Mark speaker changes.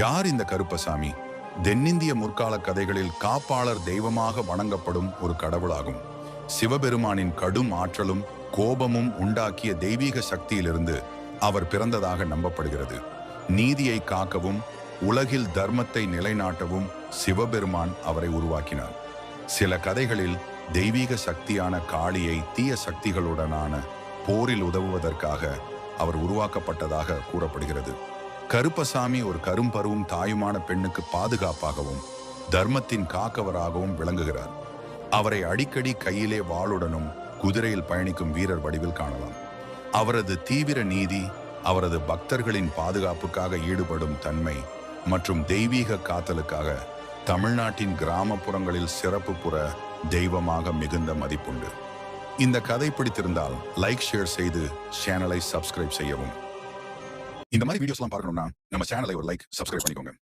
Speaker 1: யார் இந்த கருப்பசாமி? தென்னிந்திய முற்கால கதைகளில் காப்பாளர் தெய்வமாக வணங்கப்படும் ஒரு கடவுளாகும். சிவபெருமானின் கடும் ஆற்றலும் கோபமும் உண்டாக்கிய தெய்வீக சக்தியிலிருந்து அவர் பிறந்ததாக நம்பப்படுகிறது. நீதியை காக்கவும் உலகில் தர்மத்தை நிலைநாட்டவும் சிவபெருமான் அவரை உருவாக்கினார். சில கதைகளில் தெய்வீக சக்தியான காளியை தீய சக்திகளுடனான போரில் உதவுவதற்காக அவர் உருவாக்கப்பட்டதாக கூறப்படுகிறது. கருப்பசாமி ஒரு கரும்பருவும் தாயுமான பெண்ணுக்கு பாதுகாப்பாகவும் தர்மத்தின் காக்கவராகவும் விளங்குகிறார். அவரை அடிக்கடி கையிலே வாளுடனும் குதிரையில் பயணிக்கும் வீரர் வடிவில் காணலாம். அவரது தீவிர நீதி, அவரது பக்தர்களின் பாதுகாப்புக்காக ஈடுபடும் தன்மை மற்றும் தெய்வீக காத்தலுக்காக தமிழ்நாட்டின் கிராமப்புறங்களில் சிறப்பு புற தெய்வமாக மிகுந்த மதிப்புண்டு. இந்த கதை பிடித்திருந்தால் லைக், ஷேர் செய்து சேனலை சப்ஸ்கிரைப் செய்யவும். இந்த மாதிரி வீடியோஸ்லாம் பார்க்கணும்னா நம்ம சேனலை ஒரு லைக், சப்ஸ்கிரைப் பண்ணிக்கோங்க.